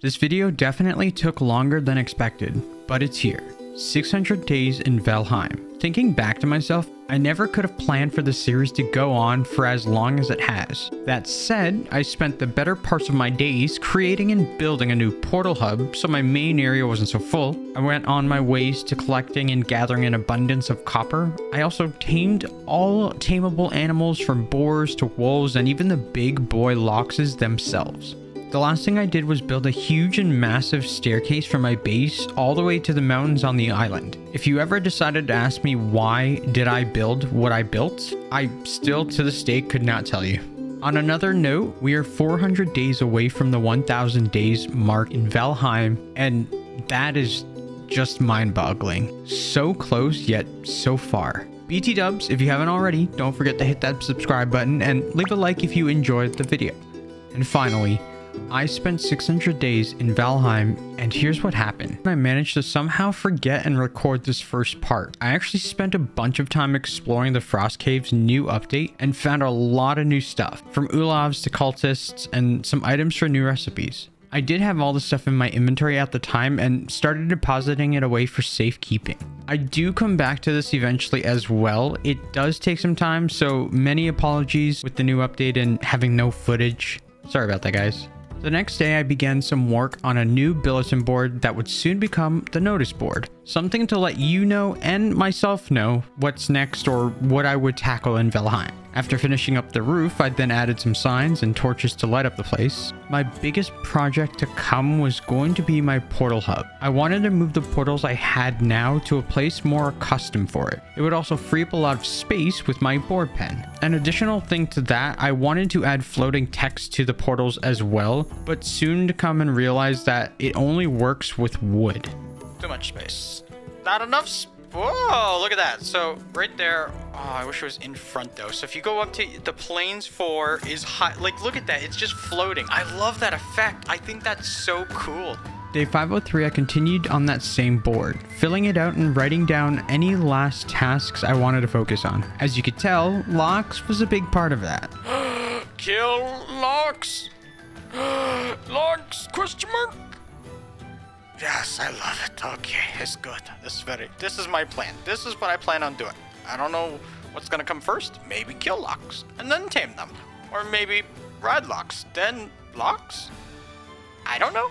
This video definitely took longer than expected, but it's here. 600 days in Valheim. Thinking back to myself, I never could have planned for the series to go on for as long as it has. That said, I spent the better parts of my days creating and building a new portal hub so my main area wasn't so full. I went on my ways to collecting and gathering an abundance of copper. I also tamed all tameable animals from boars to wolves and even the big boy loxes themselves. The last thing I did was build a huge and massive staircase from my base all the way to the mountains on the island. If you ever decided to ask me why did I build what I built, I still to this day could not tell you. On another note, we are 400 days away from the 1000 days mark in Valheim, and that is just mind-boggling. So close yet so far. BT dubs, if you haven't already, don't forget to hit that subscribe button and leave a like if you enjoyed the video. And finally, I spent 600 days in Valheim, and here's what happened. I managed to somehow forget and record this first part. I actually spent a bunch of time exploring the Frost Cave's new update and found a lot of new stuff, from Ulavs to cultists and some items for new recipes. I did have all the stuff in my inventory at the time and started depositing it away for safekeeping. I do come back to this eventually as well. It does take some time, so many apologies with the new update and having no footage. Sorry about that, guys. The next day, I began some work on a new bulletin board that would soon become the notice board. Something to let you know and myself know what's next or what I would tackle in Valheim. After finishing up the roof, I then added some signs and torches to light up the place. My biggest project to come was going to be my portal hub. I wanted to move the portals I had now to a place more custom for it. It would also free up a lot of space with my board pen. An additional thing to that, I wanted to add floating text to the portals as well, but soon to come and realize that it only works with wood. Too much space. Not enough space. Whoa, look at that. So right there, oh, I wish it was in front though. So if you go up to the plains 4 is high, like look at that, it's just floating. I love that effect. I think that's so cool. Day 503, I continued on that same board, filling it out and writing down any last tasks I wanted to focus on. As you could tell, Lox was a big part of that. Kill Lox! Lox, question mark? Yes, I love it. Okay, it's good. This is my plan. This is what I plan on doing. I don't know what's gonna come first. Maybe kill Lox and then tame them. Or maybe ride Lox, then Lox? I don't know.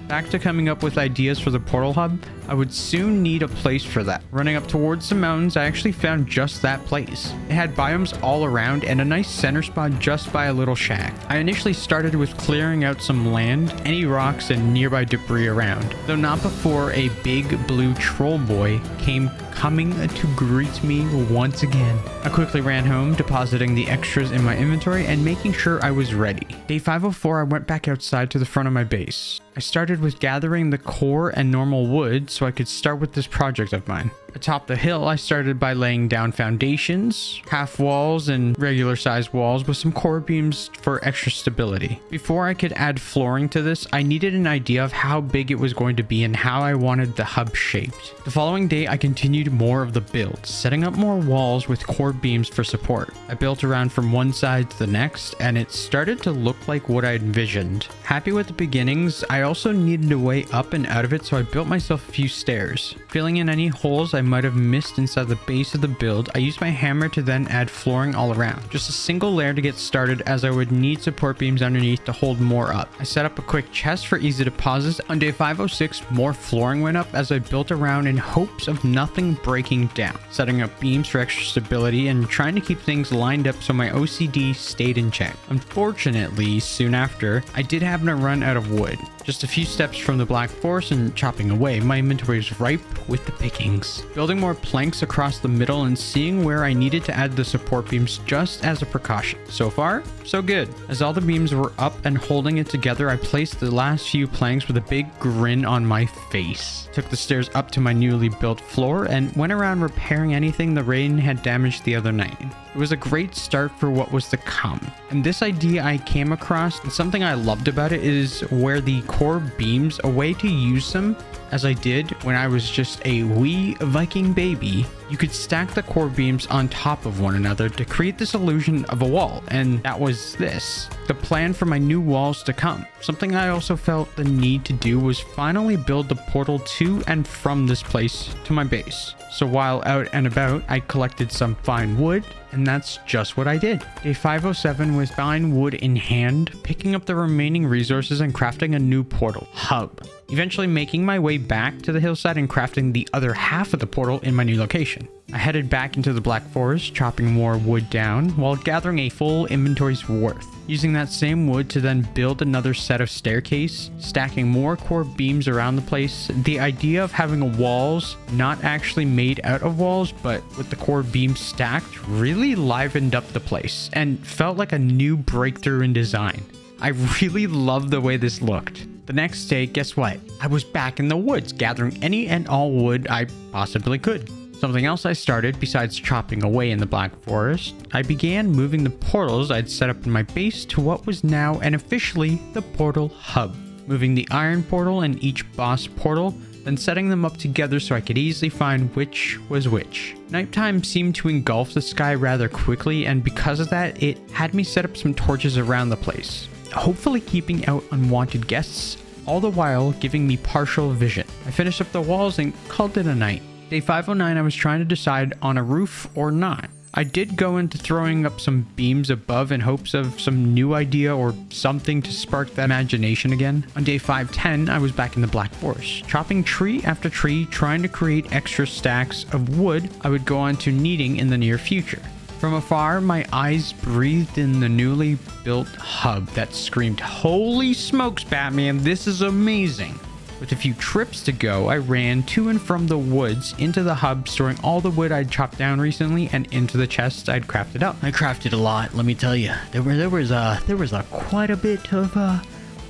Back to coming up with ideas for the portal hub, I would soon need a place for that. Running up towards the mountains, I actually found just that place. It had biomes all around and a nice center spot just by a little shack. I initially started with clearing out some land, any rocks and nearby debris around, though not before a big blue troll boy came coming to greet me once again. I quickly ran home, depositing the extras in my inventory and making sure I was ready. Day 504, I went back outside to the front of my base. I started with gathering the core and normal wood so I could start with this project of mine. Atop the hill, I started by laying down foundations, half walls, and regular sized walls with some core beams for extra stability. Before I could add flooring to this, I needed an idea of how big it was going to be and how I wanted the hub shaped. The following day, I continued more of the build, setting up more walls with core beams for support. I built around from one side to the next, and it started to look like what I envisioned. Happy with the beginnings, I also needed a way up and out of it, so I built myself a few stairs. Filling in any holes I might have missed inside the base of the build, I used my hammer to then add flooring all around. Just a single layer to get started, as I would need support beams underneath to hold more up. I set up a quick chest for easy deposits. On day 506, more flooring went up as I built around in hopes of nothing breaking down, setting up beams for extra stability and trying to keep things lined up so my OCD stayed in check. Unfortunately, soon after, I did happen to run out of wood. Just a few steps from the Black Forest and chopping away, my inventory was ripe with the pickings. Building more planks across the middle and seeing where I needed to add the support beams just as a precaution. So far, so good. As all the beams were up and holding it together, I placed the last few planks with a big grin on my face. Took the stairs up to my newly built floor and went around repairing anything the rain had damaged the other night. It was a great start for what was to come. And this idea I came across, and something I loved about it is where the core beams, a way to use them as I did when I was just a wee Viking baby, you could stack the core beams on top of one another to create this illusion of a wall, and that was this. The plan for my new walls to come. Something I also felt the need to do was finally build the portal to and from this place to my base. So while out and about, I collected some fine wood, and that's just what I did. Day 507 was fine wood in hand, picking up the remaining resources and crafting a new portal hub. Eventually making my way back to the hillside and crafting the other half of the portal in my new location. I headed back into the Black Forest, chopping more wood down while gathering a full inventory's worth. Using that same wood to then build another set of staircase, stacking more core beams around the place. The idea of having walls not actually made out of walls, but with the core beams stacked, really livened up the place and felt like a new breakthrough in design. I really loved the way this looked. The next day, guess what? I was back in the woods, gathering any and all wood I possibly could. Something else I started, besides chopping away in the Black Forest, I began moving the portals I'd set up in my base to what was now and officially the portal hub. Moving the iron portal and each boss portal, then setting them up together so I could easily find which was which. Nighttime seemed to engulf the sky rather quickly, and because of that, it had me set up some torches around the place, hopefully keeping out unwanted guests, all the while giving me partial vision. I finished up the walls and called it a night. Day 509, I was trying to decide on a roof or not. I did go into throwing up some beams above in hopes of some new idea or something to spark that imagination again. On day 510, I was back in the Black Forest, chopping tree after tree, trying to create extra stacks of wood I would go on to needing in the near future. From afar, my eyes breathed in the newly built hub that screamed, "Holy smokes, Batman, this is amazing!" With a few trips to go, I ran to and from the woods into the hub, storing all the wood I'd chopped down recently and into the chests I'd crafted up. I crafted a lot, let me tell you. There was quite a bit of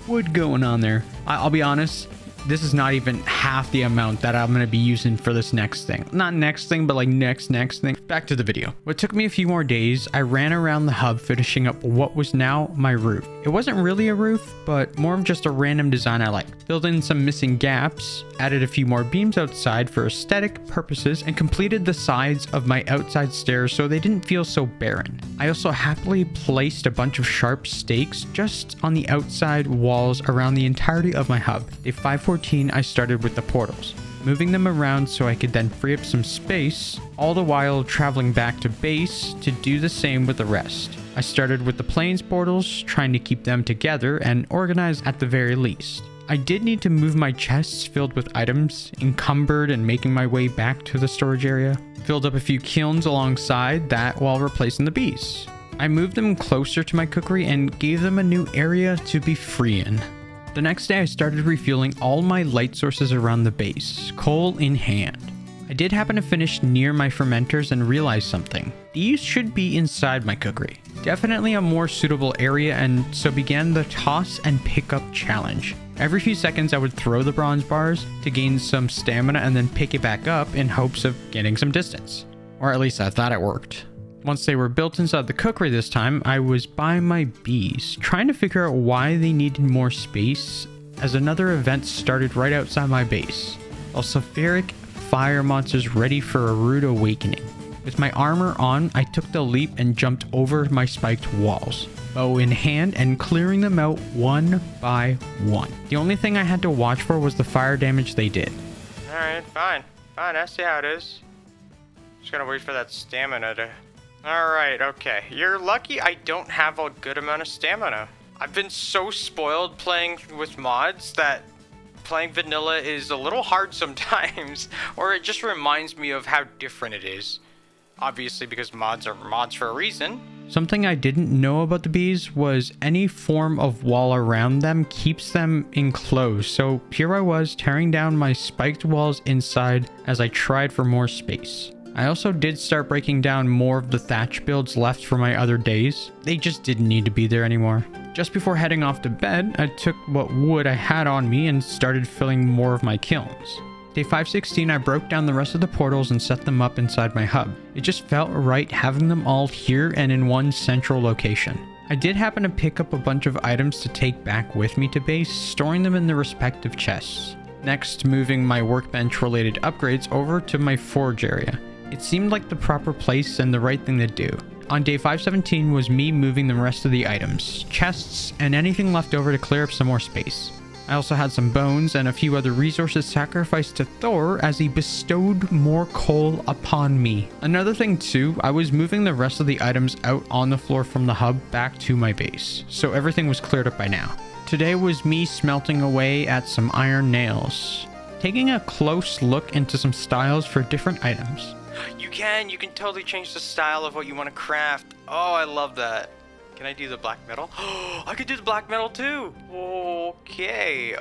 wood going on there. I'll be honest, this is not even half the amount that I'm going to be using for this next thing. Not next thing, but like next thing. Back to the video. What took me a few more days, I ran around the hub finishing up what was now my roof. It wasn't really a roof, but more of just a random design I liked. Filled in some missing gaps, added a few more beams outside for aesthetic purposes, and completed the sides of my outside stairs so they didn't feel so barren. I also happily placed a bunch of sharp stakes just on the outside walls around the entirety of my hub. Day 514, I started with the portals, moving them around so I could then free up some space, all the while traveling back to base to do the same with the rest. I started with the plains portals, trying to keep them together and organized at the very least. I did need to move my chests filled with items, encumbered and making my way back to the storage area. Filled up a few kilns alongside that while replacing the bees. I moved them closer to my cookery and gave them a new area to be free in. The next day I started refueling all my light sources around the base, coal in hand. I did happen to finish near my fermenters and realized something. These should be inside my cookery. Definitely a more suitable area, and so began the toss and pick up challenge. Every few seconds I would throw the bronze bars to gain some stamina and then pick it back up in hopes of getting some distance. Or at least I thought it worked. Once they were built inside the cookery this time, I was by my bees, trying to figure out why they needed more space as another event started right outside my base. A sulfuric fire monsters ready for a rude awakening. With my armor on, I took the leap and jumped over my spiked walls, bow in hand and clearing them out one by one. The only thing I had to watch for was the fire damage they did. Alright, fine. I see how it is. Just gotta wait for that stamina to... Alright, okay. You're lucky I don't have a good amount of stamina. I've been so spoiled playing with mods that playing vanilla is a little hard sometimes, or it just reminds me of how different it is. Obviously, because mods are mods for a reason. Something I didn't know about the bees was any form of wall around them keeps them enclosed. So here I was tearing down my spiked walls inside as I tried for more space. I also did start breaking down more of the thatch builds left from my other days. They just didn't need to be there anymore. Just before heading off to bed, I took what wood I had on me and started filling more of my kilns. Day 516, I broke down the rest of the portals and set them up inside my hub. It just felt right having them all here and in one central location. I did happen to pick up a bunch of items to take back with me to base, storing them in the respective chests. Next, moving my workbench related upgrades over to my forge area. It seemed like the proper place and the right thing to do. On day 517 was me moving the rest of the items, chests, and anything left over to clear up some more space. I also had some bones and a few other resources sacrificed to Thor as he bestowed more coal upon me. Another thing too, I was moving the rest of the items out on the floor from the hub back to my base, so everything was cleared up by now. Today was me smelting away at some iron nails, taking a close look into some styles for different items. You can totally change the style of what you want to craft. Oh, I love that. Can I do the black metal? Oh, I could do the black metal too. Okay,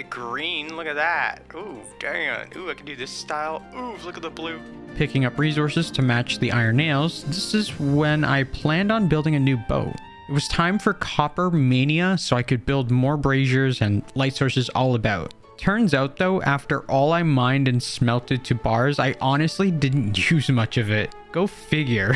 green, look at that. Ooh, dang. Ooh, I can do this style. Ooh, look at the blue. Picking up resources to match the iron nails, this is when I planned on building a new bow. It was time for copper mania, so I could build more braziers and light sources all about. Turns out though, after all I mined and smelted to bars, I honestly didn't use much of it. Go figure.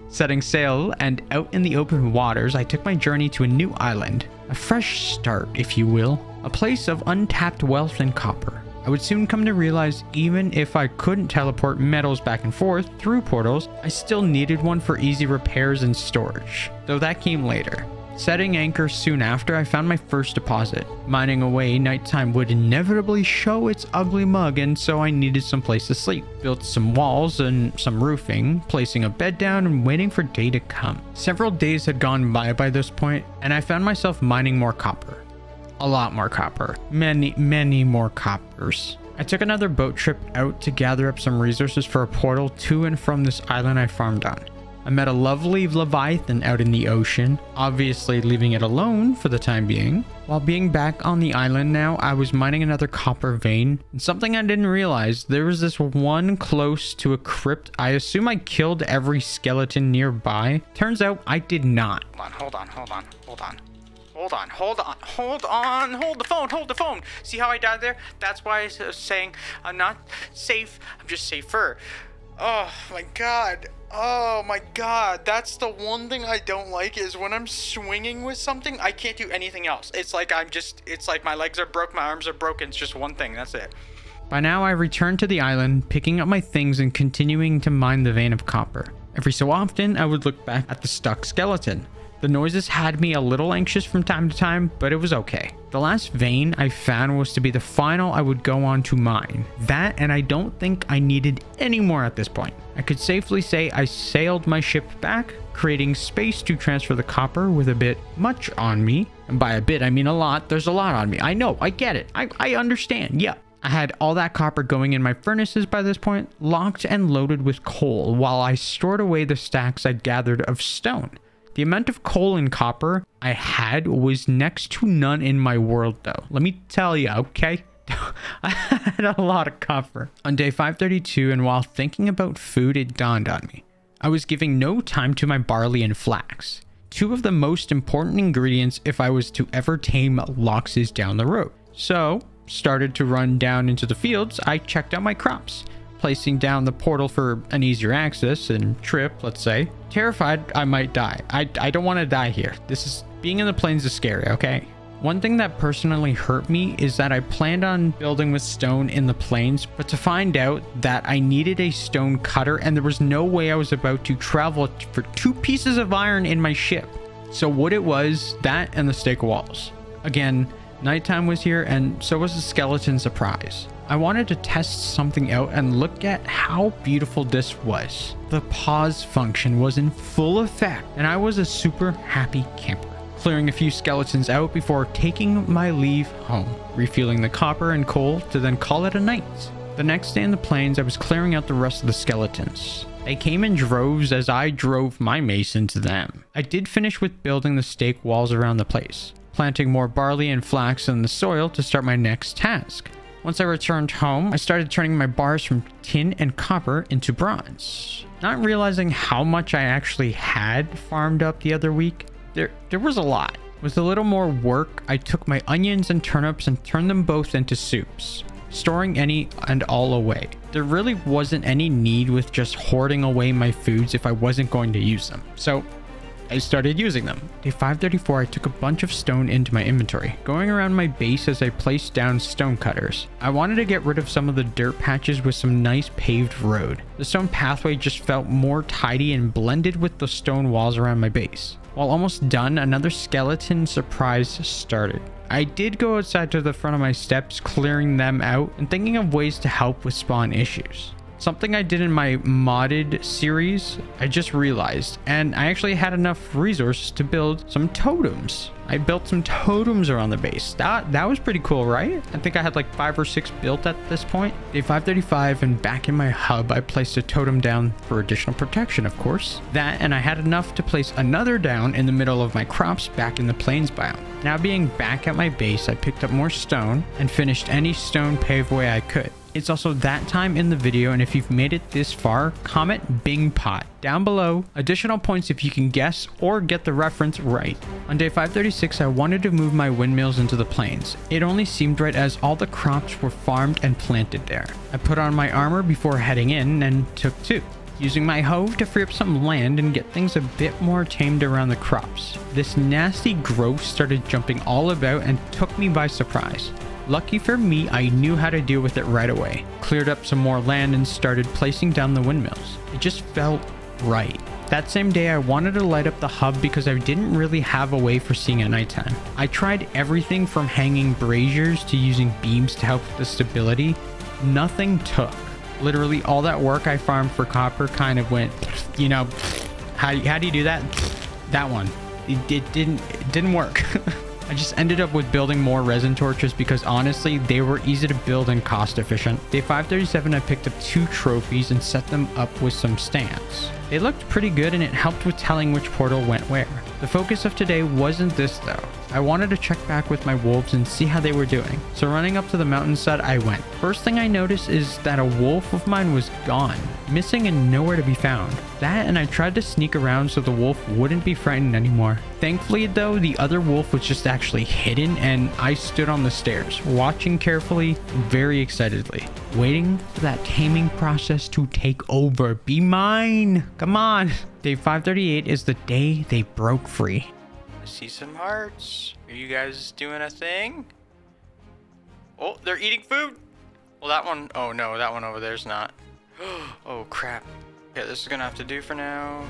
Setting sail and out in the open waters, I took my journey to a new island. A fresh start, if you will. A place of untapped wealth and copper. I would soon come to realize even if I couldn't teleport metals back and forth through portals, I still needed one for easy repairs and storage, though that came later. Setting anchor soon after, I found my first deposit. Mining away, nighttime would inevitably show its ugly mug, and so I needed some place to sleep. Built some walls and some roofing, placing a bed down and waiting for day to come. Several days had gone by this point, and I found myself mining more copper. A lot more copper. Many more coppers. I took another boat trip out to gather up some resources for a portal to and from this island I farmed on. I met a lovely Leviathan out in the ocean, obviously leaving it alone for the time being. While being back on the island now, I was mining another copper vein, and something I didn't realize, there was this one close to a crypt. I assume I killed every skeleton nearby. Turns out I did not. Hold the phone. See how I died there? That's why I was saying I'm not safe, I'm just safer. Oh my god. That's the one thing I don't like, is when I'm swinging with something, I can't do anything else. It's like my legs are broke, my arms are broken. It's just one thing. That's it. By now, I returned to the island, picking up my things and continuing to mine the vein of copper. Every so often, I would look back at the stuck skeleton. The noises had me a little anxious from time to time, but it was okay. The last vein I found was to be the final I would go on to mine. That, and I don't think I needed any more at this point. I could safely say I sailed my ship back, creating space to transfer the copper with a bit much on me. And by a bit, I mean a lot. There's a lot on me. I know, I get it. I understand, yeah. I had all that copper going in my furnaces by this point, locked and loaded with coal, while I stored away the stacks I'd gathered of stone. The amount of coal and copper I had was next to none in my world though. Let me tell you, okay? I had a lot of copper. On day 532, and while thinking about food, it dawned on me. I was giving no time to my barley and flax. Two of the most important ingredients if I was to ever tame loxes down the road. So, started to run down into the fields, I checked out my crops. Placing down the portal for an easier access and trip, let's say. Terrified I might die. I don't want to die here. Being in the plains is scary, okay? One thing that personally hurt me is that I planned on building with stone in the plains, but to find out that I needed a stone cutter and there was no way I was about to travel for 2 pieces of iron in my ship. So what it was, that and the stake walls. Again, nighttime was here and so was the skeleton surprise. I wanted to test something out and look at how beautiful this was. The pause function was in full effect and I was a super happy camper. Clearing a few skeletons out before taking my leave home, refueling the copper and coal to then call it a night. The next day in the plains, I was clearing out the rest of the skeletons. They came in droves as I drove my mason to them. I did finish with building the stake walls around the place, planting more barley and flax in the soil to start my next task. Once I returned home, I started turning my bars from tin and copper into bronze. Not realizing how much I actually had farmed up the other week, there was a lot. With a little more work, I took my onions and turnips and turned them both into soups, storing any and all away. There really wasn't any need with just hoarding away my foods if I wasn't going to use them. So I started using them. Day 534, I took a bunch of stone into my inventory, going around my base as I placed down stone cutters. I wanted to get rid of some of the dirt patches with some nice paved road. The stone pathway just felt more tidy and blended with the stone walls around my base. While almost done, another skeleton surprise started. I did go outside to the front of my steps, clearing them out and thinking of ways to help with spawn issues. Something I did in my modded series, I just realized, and I actually had enough resources to build some totems. I built some totems around the base. That was pretty cool, right? I think I had like 5 or 6 built at this point. Day 535 and back in my hub, I placed a totem down for additional protection, of course. That, and I had enough to place another down in the middle of my crops back in the plains biome. Now being back at my base, I picked up more stone and finished any stone paved way I could. It's also that time in the video, and if you've made it this far, comment Bing Pot down below. Additional points if you can guess or get the reference right. On day 536, I wanted to move my windmills into the plains. It only seemed right as all the crops were farmed and planted there. I put on my armor before heading in and took 2. Using my hoe to free up some land and get things a bit more tamed around the crops. This nasty growth started jumping all about and took me by surprise. Lucky for me, I knew how to deal with it right away. Cleared up some more land and started placing down the windmills. It just felt right. That same day, I wanted to light up the hub because I didn't really have a way for seeing at nighttime. I tried everything from hanging braziers to using beams to help with the stability. Nothing took. Literally all that work I farmed for copper kind of went, you know, how do you do that? That one. It didn't work. I just ended up with building more resin torches because honestly, they were easy to build and cost efficient. Day 537, I picked up 2 trophies and set them up with some stands. They looked pretty good and it helped with telling which portal went where. The focus of today wasn't this though. I wanted to check back with my wolves and see how they were doing. So running up to the mountainside, I went. First thing I noticed is that a wolf of mine was gone, missing and nowhere to be found. That, and I tried to sneak around so the wolf wouldn't be frightened anymore. Thankfully though, the other wolf was just actually hidden and I stood on the stairs, watching carefully, very excitedly, waiting for that taming process to take over. Be mine! Come on! Day 538 is the day they broke free. I see some hearts. Are you guys doing a thing? Oh, they're eating food. Well, that one, oh no, that one over there's not. Oh crap. Okay, this is gonna have to do for now.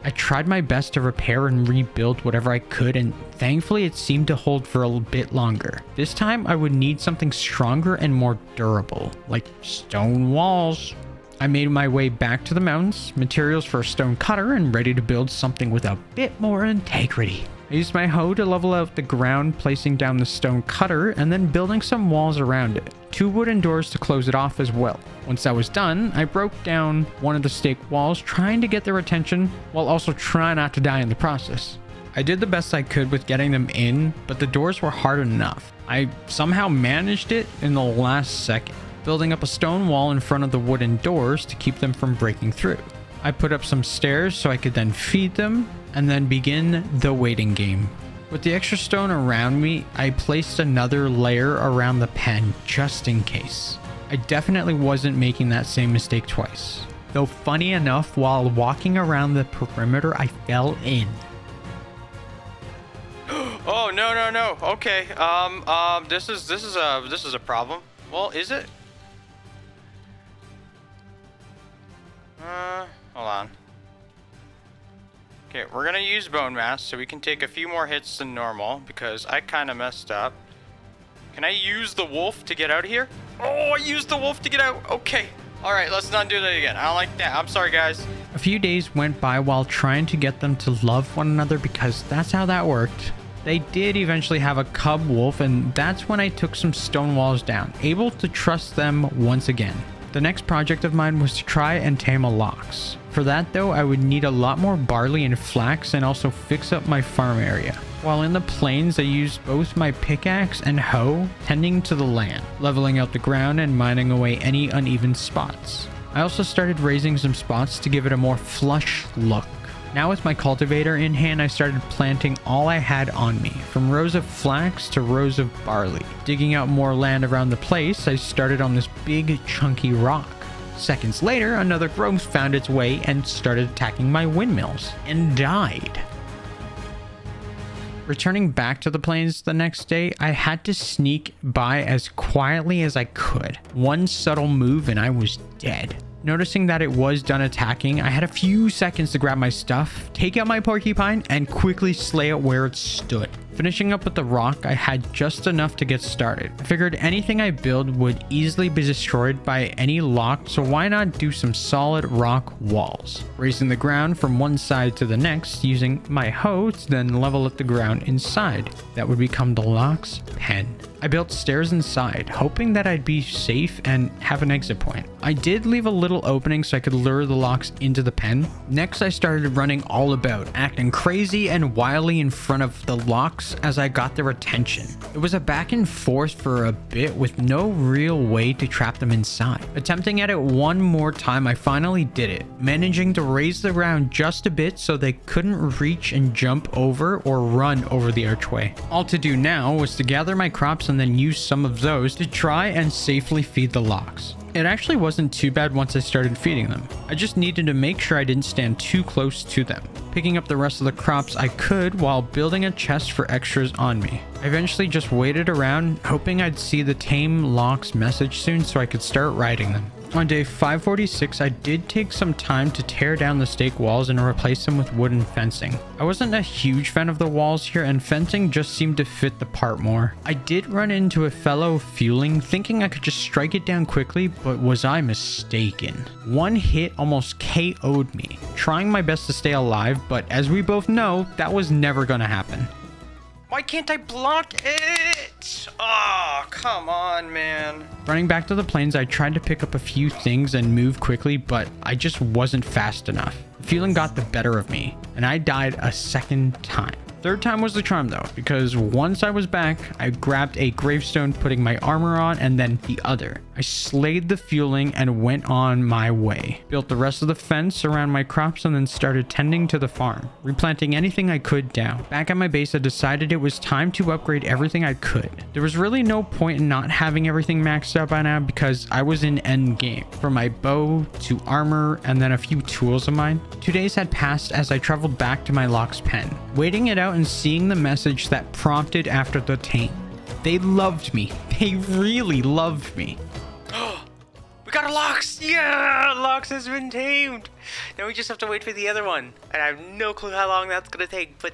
I tried my best to repair and rebuild whatever I could, and thankfully it seemed to hold for a bit longer. This time I would need something stronger and more durable, like stone walls. I made my way back to the mountains, materials for a stone cutter, and ready to build something with a bit more integrity. I used my hoe to level out the ground, placing down the stone cutter and then building some walls around it. 2 wooden doors to close it off as well. Once that was done, I broke down one of the stake walls, trying to get their attention while also trying not to die in the process. I did the best I could with getting them in, but the doors were hard enough. I somehow managed it in the last second, building up a stone wall in front of the wooden doors to keep them from breaking through. I put up some stairs so I could then feed them and then begin the waiting game. With the extra stone around me, I placed another layer around the pen just in case. I definitely wasn't making that same mistake twice. Though funny enough, while walking around the perimeter, I fell in. Oh, no. Okay. This is a problem. Well, is it? Hold on. Okay, we're gonna use bone mass so we can take a few more hits than normal because I kind of messed up. Can I use the wolf to get out of here? Oh, I used the wolf to get out. Okay. All right, let's not do that again. I don't like that. I'm sorry, guys. A few days went by while trying to get them to love one another because that's how that worked. They did eventually have a cub wolf, and that's when I took some stone walls down, able to trust them once again. The next project of mine was to try and tame a lox. For that though, I would need a lot more barley and flax and also fix up my farm area. While in the plains, I used both my pickaxe and hoe, tending to the land, leveling out the ground and mining away any uneven spots. I also started raising some spots to give it a more flush look. Now with my cultivator in hand, I started planting all I had on me, from rows of flax to rows of barley. Digging out more land around the place, I started on this big chunky rock. Seconds later, another growth found its way and started attacking my windmills, and died. Returning back to the plains the next day, I had to sneak by as quietly as I could. One subtle move and I was dead. Noticing that it was done attacking, I had a few seconds to grab my stuff, take out my porcupine, and quickly slay it where it stood. Finishing up with the rock, I had just enough to get started. I figured anything I build would easily be destroyed by any lock, so why not do some solid rock walls? Raising the ground from one side to the next using my hoe to then level up the ground inside. That would become the lock's pen. I built stairs inside, hoping that I'd be safe and have an exit point. I did leave a little opening so I could lure the locks into the pen. Next, I started running all about, acting crazy and wildly in front of the locks as I got their attention. It was a back and forth for a bit with no real way to trap them inside. Attempting at it one more time, I finally did it, managing to raise the ground just a bit so they couldn't reach and jump over or run over the archway. All to do now was to gather my crops and then use some of those to try and safely feed the locks. It actually wasn't too bad once I started feeding them. I just needed to make sure I didn't stand too close to them. Picking up the rest of the crops I could while building a chest for extras on me. I eventually just waited around, hoping I'd see the tame locks message soon so I could start riding them. On day 546, I did take some time to tear down the stake walls and replace them with wooden fencing. I wasn't a huge fan of the walls here, and fencing just seemed to fit the part more. I did run into a fellow fueling, thinking I could just strike it down quickly, but was I mistaken? One hit almost KO'd me, trying my best to stay alive, but as we both know, that was never gonna happen. Why can't I block it? Oh, come on, man. Running back to the plains, I tried to pick up a few things and move quickly, but I just wasn't fast enough. The feeling got the better of me, and I died a second time. Third time was the charm though, because once I was back, I grabbed a gravestone, putting my armor on, and then the other. I slayed the fueling and went on my way. Built the rest of the fence around my crops and then started tending to the farm, replanting anything I could down. Back at my base, I decided it was time to upgrade everything I could. There was really no point in not having everything maxed out by now because I was in end game. From my bow to armor and then a few tools of mine. 2 days had passed as I traveled back to my lock's pen, waiting it out and seeing the message that prompted after the tame. They loved me. They really loved me. We got a Lox! Yeah! Lox has been tamed! Now we just have to wait for the other one. And I have no clue how long that's gonna take, but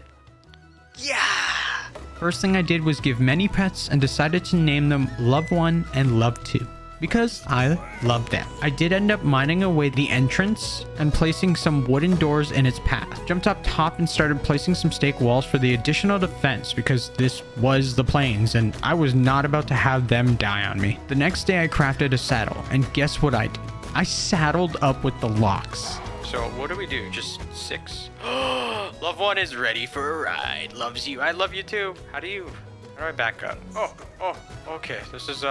yeah! First thing I did was give many pets and decided to name them Love 1 and Love 2. Because I love them. I did end up mining away the entrance and placing some wooden doors in its path. Jumped up top and started placing some stake walls for the additional defense because this was the plains and I was not about to have them die on me. The next day I crafted a saddle, and guess what I did? I saddled up with the locks. So what do we do? Just 6? Love 1 is ready for a ride. Loves you. I love you too. How do I back up? Oh, okay. This is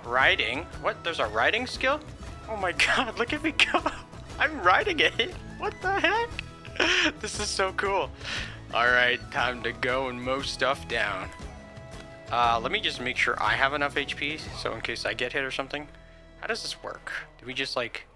riding. What? There's a riding skill? Oh my god, look at me go. I'm riding it. What the heck? This is so cool. Alright, time to go and mow stuff down. Let me just make sure I have enough HP, so in case I get hit or something. How does this work? Do we just like...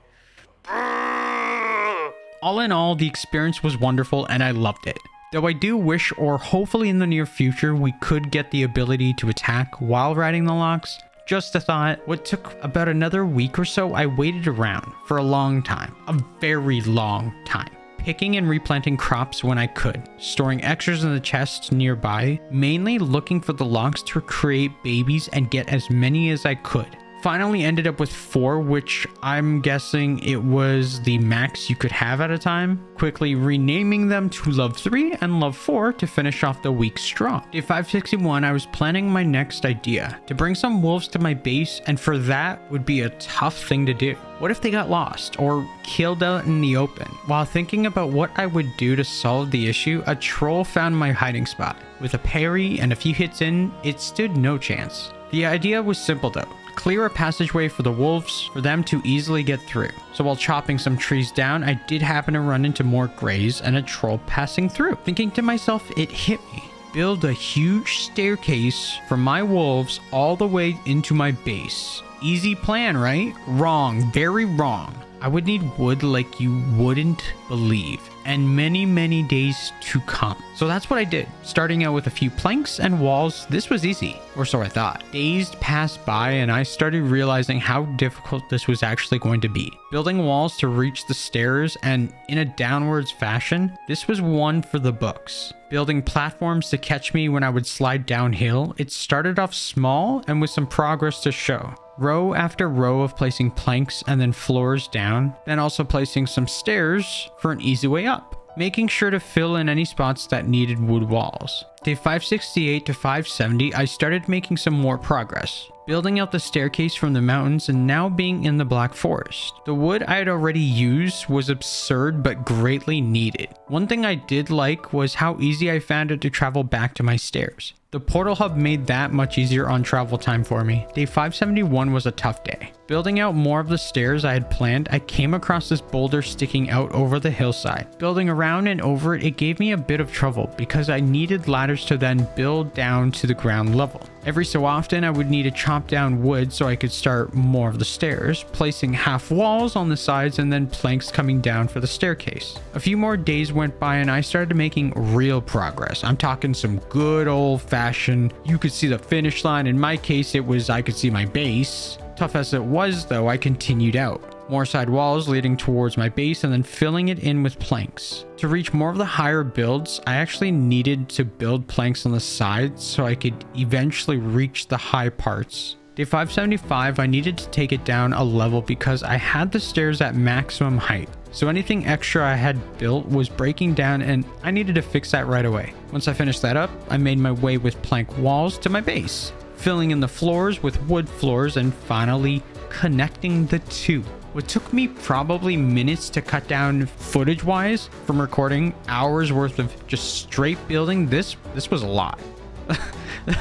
All in all, the experience was wonderful and I loved it. Though I do wish, or hopefully in the near future, we could get the ability to attack while riding the locks. Just a thought. What took about another week or so, I waited around for a long time. A very long time. Picking and replanting crops when I could. Storing extras in the chests nearby. Mainly looking for the locks to create babies and get as many as I could. Finally ended up with 4, which I'm guessing it was the max you could have at a time. Quickly renaming them to Love 3 and Love 4 to finish off the week strong. Day 561, I was planning my next idea. To bring some wolves to my base, and for that would be a tough thing to do. What if they got lost or killed out in the open? While thinking about what I would do to solve the issue, a troll found my hiding spot. With a parry and a few hits in, it stood no chance. The idea was simple though. Clear a passageway for the wolves for them to easily get through. So while chopping some trees down, I did happen to run into more greys and a troll passing through. Thinking to myself, it hit me. Build a huge staircase for my wolves all the way into my base. Easy plan, right? Wrong. Very wrong. I would need wood like you wouldn't believe, and many, many days to come. So that's what I did. Starting out with a few planks and walls, this was easy, or so I thought. Days passed by and I started realizing how difficult this was actually going to be. Building walls to reach the stairs and in a downwards fashion, this was one for the books. Building platforms to catch me when I would slide downhill, it started off small and with some progress to show. Row after row of placing planks and then floors down, then also placing some stairs for an easy way up, making sure to fill in any spots that needed wood walls. Day 568 to 570, I started making some more progress, building out the staircase from the mountains and now being in the Black Forest. The wood I had already used was absurd but greatly needed. One thing I did like was how easy I found it to travel back to my stairs. The portal hub made that much easier on travel time for me. Day 571 was a tough day. Building out more of the stairs I had planned, I came across this boulder sticking out over the hillside. Building around and over it, it gave me a bit of trouble because I needed ladders to then build down to the ground level. Every so often, I would need to chop down wood so I could start more of the stairs, placing half walls on the sides and then planks coming down for the staircase. A few more days went by and I started making real progress. I'm talking some good old-fashioned, you could see the finish line. In my case, it was I could see my base. Tough as it was though, I continued out. More side walls leading towards my base and then filling it in with planks. To reach more of the higher builds, I actually needed to build planks on the sides so I could eventually reach the high parts. Day 575, I needed to take it down a level because I had the stairs at maximum height. So anything extra I had built was breaking down and I needed to fix that right away. Once I finished that up, I made my way with plank walls to my base, filling in the floors with wood floors and finally connecting the two. What took me probably minutes to cut down footage wise from recording hours worth of just straight building, this was a lot.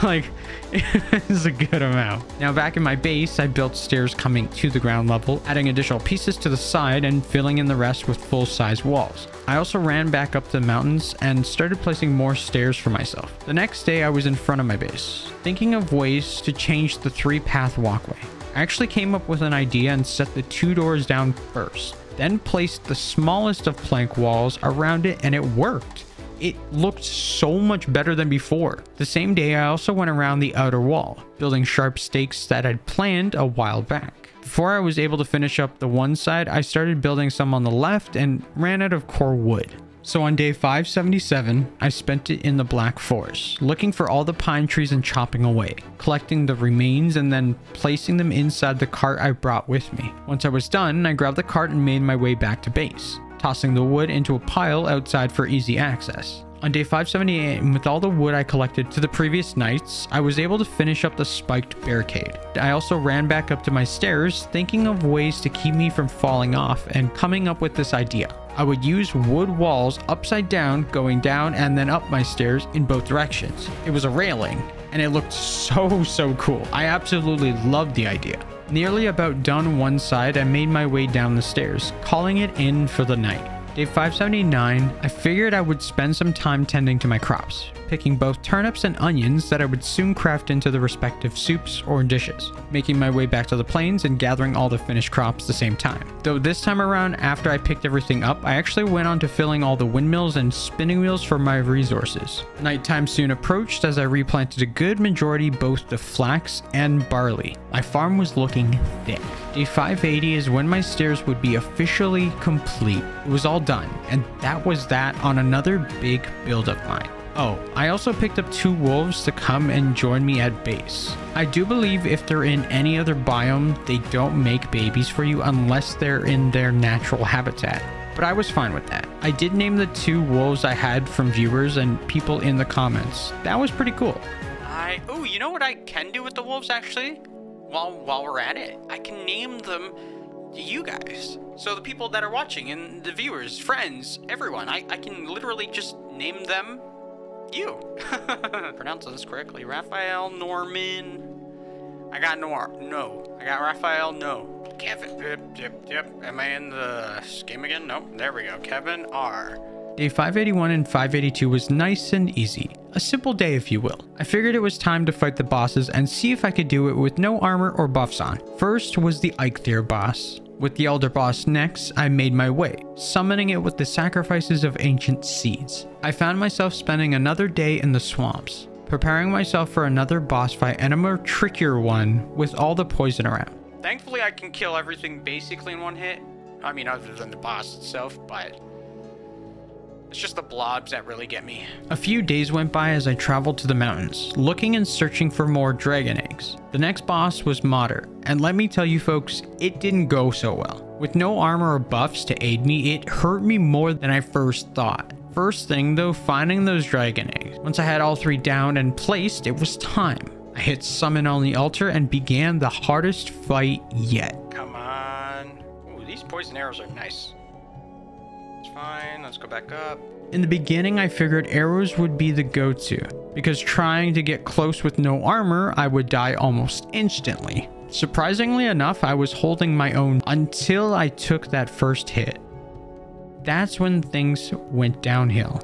Like, it's a good amount. Now back in my base, I built stairs coming to the ground level, adding additional pieces to the side and filling in the rest with full-size walls. I also ran back up the mountains and started placing more stairs for myself. The next day I was in front of my base, thinking of ways to change the 3-path walkway. I actually came up with an idea and set the 2 doors down first, then placed the smallest of plank walls around it and it worked. It looked so much better than before. The same day I also went around the outer wall, building sharp stakes that I'd planned a while back. Before I was able to finish up the one side, I started building some on the left and ran out of core wood. So on day 577, I spent it in the Black Forest, looking for all the pine trees and chopping away, collecting the remains and then placing them inside the cart I brought with me. Once I was done, I grabbed the cart and made my way back to base, tossing the wood into a pile outside for easy access. On day 578, and with all the wood I collected to the previous nights, I was able to finish up the spiked barricade. I also ran back up to my stairs, thinking of ways to keep me from falling off and coming up with this idea. I would use wood walls upside down, going down and then up my stairs in both directions. It was a railing, and it looked so cool. I absolutely loved the idea. Nearly about done one side, I made my way down the stairs, calling it in for the night. Day 579, I figured I would spend some time tending to my crops, picking both turnips and onions that I would soon craft into the respective soups or dishes, making my way back to the plains and gathering all the finished crops at the same time. Though this time around, after I picked everything up, I actually went on to filling all the windmills and spinning wheels for my resources. Nighttime soon approached as I replanted a good majority both the flax and barley. My farm was looking thick. Day 580 is when my stairs would be officially complete. It was all done, and that was that on another big build of mine. Oh, I also picked up 2 wolves to come and join me at base. I do believe if they're in any other biome, they don't make babies for you unless they're in their natural habitat. But I was fine with that. I did name the 2 wolves I had from viewers and people in the comments. That was pretty cool. Oh, you know what I can do with the wolves actually? While we're at it, I can name them you guys. So the people that are watching and the viewers, friends, everyone, I can literally just name them you. Pronouncing this correctly. Raphael, Norman. I got I got Raphael, no. Kevin, yep. Am I in the game again? Nope. There we go. Kevin R. Day 581 and 582 was nice and easy. A simple day, if you will. I figured it was time to fight the bosses and see if I could do it with no armor or buffs on. First was the Eikthyr boss. With the Elder boss next, I made my way, summoning it with the sacrifices of ancient seeds. I found myself spending another day in the swamps, preparing myself for another boss fight and a more trickier one with all the poison around. Thankfully, I can kill everything basically in one hit. I mean, other than the boss itself, but it's just the blobs that really get me. A few days went by as I traveled to the mountains, looking and searching for more dragon eggs. The next boss was Mater, and let me tell you folks, it didn't go so well. With no armor or buffs to aid me, it hurt me more than I first thought. First thing though, finding those dragon eggs. Once I had all 3 down and placed, it was time. I hit summon on the altar and began the hardest fight yet. Come on. Ooh, these poison arrows are nice. It's fine, let's go back up. In the beginning, I figured arrows would be the go-to, because trying to get close with no armor, I would die almost instantly. Surprisingly enough, I was holding my own until I took that first hit. That's when things went downhill.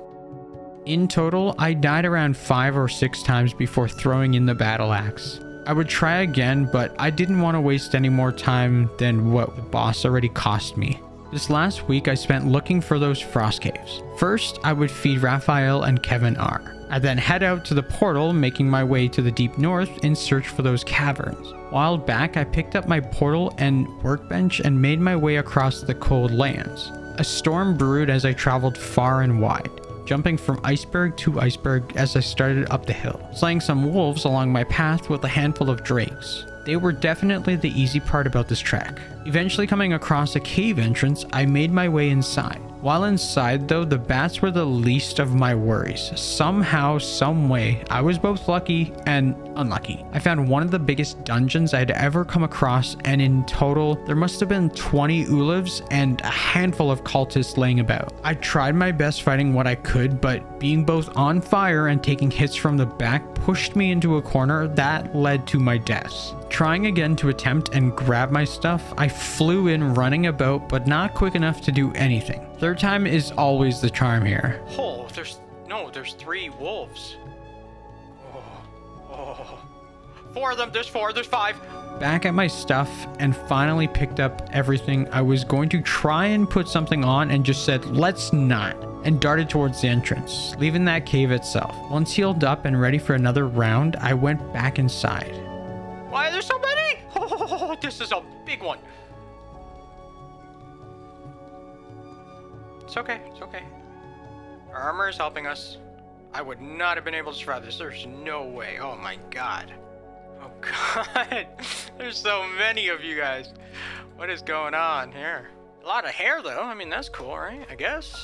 In total, I died around 5 or 6 times before throwing in the battle axe. I would try again, but I didn't want to waste any more time than what the boss already cost me. This last week, I spent looking for those frost caves. First, I would feed Raphael and Kevin R. I then head out to the portal, making my way to the deep north in search for those caverns. While back, I picked up my portal and workbench and made my way across the cold lands. A storm brewed as I traveled far and wide, jumping from iceberg to iceberg as I started up the hill, slaying some wolves along my path with a handful of drakes. They were definitely the easy part about this trek. Eventually coming across a cave entrance, I made my way inside. While inside though, the bats were the least of my worries. Somehow, some way, I was both lucky and unlucky. I found one of the biggest dungeons I'd ever come across, and in total, there must have been 20 ulivs and a handful of cultists laying about. I tried my best fighting what I could, but being both on fire and taking hits from the back pushed me into a corner that led to my death. Trying again to attempt and grab my stuff, I flew in running about, but not quick enough to do anything. Third time is always the charm here. Oh, there's 3 wolves. Oh. 4 of them, there's 4, there's 5. Back at my stuff and finally picked up everything. I was going to try and put something on and just said, let's not, and darted towards the entrance, leaving that cave itself. Once healed up and ready for another round, I went back inside. Why are there so many? Oh, this is a big one. It's okay, it's okay. Our armor is helping us. I would not have been able to survive this. There's no way. Oh my god. Oh god. There's so many of you guys. What is going on here? A lot of hair though. I mean, that's cool, right? I guess.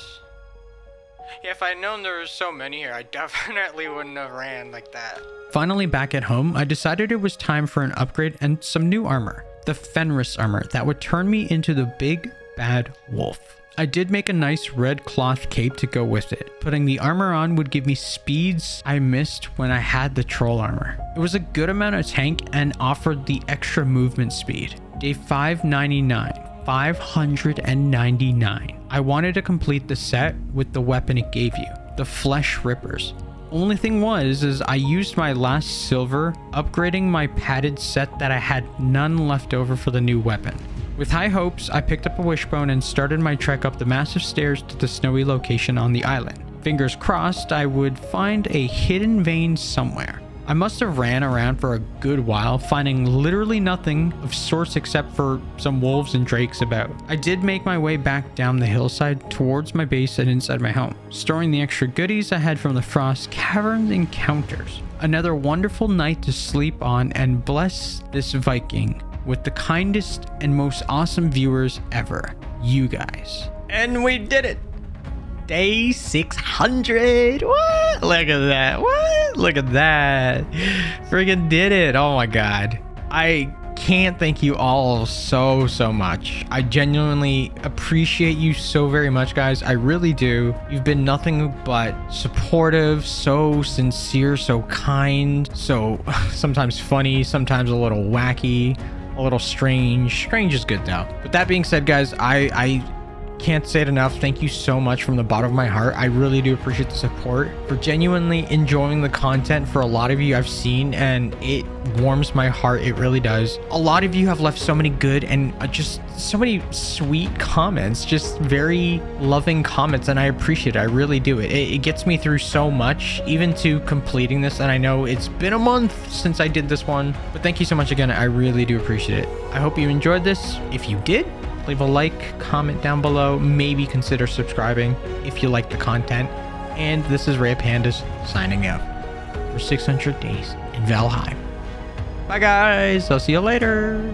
Yeah, if I'd known there were so many here, I definitely wouldn't have ran like that. Finally back at home, I decided it was time for an upgrade and some new armor. The Fenris armor that would turn me into the big bad wolf. I did make a nice red cloth cape to go with it. Putting the armor on would give me speeds I missed when I had the troll armor. It was a good amount of tank and offered the extra movement speed. Day 599. 599. I wanted to complete the set with the weapon it gave you, the Flesh Rippers. Only thing was I used my last silver, upgrading my padded set that I had none left over for the new weapon. With high hopes, I picked up a wishbone and started my trek up the massive stairs to the snowy location on the island. Fingers crossed I would find a hidden vein somewhere. I must have ran around for a good while, finding literally nothing of sorts except for some wolves and drakes about. I did make my way back down the hillside towards my base and inside my home, storing the extra goodies I had from the Frost Cavern encounters. Another wonderful night to sleep on, and bless this Viking with the kindest and most awesome viewers ever, you guys. And we did it! Day 600. What? Look at that. What? Look at that. Friggin' did it. Oh my god. I can't thank you all so much. I genuinely appreciate you so very much, guys. I really do. You've been nothing but supportive, so sincere, so kind, so sometimes funny, sometimes a little wacky, a little strange. Strange is good though. But that being said, guys, I can't say it enough. Thank you so much from the bottom of my heart. I really do appreciate the support, for genuinely enjoying the content. For a lot of you I've seen, and it warms my heart. It really does. A lot of you have left so many good and just so many sweet comments, just very loving comments, and I appreciate it. I really do. It gets me through so much, even to completing this. And I know it's been a month since I did this one, but thank you so much again. I really do appreciate it. I hope you enjoyed this. If you did, leave a like, comment down below, maybe consider subscribing if you like the content. And this is Rayofpandas signing out for 600 days in Valheim. Bye guys, I'll see you later.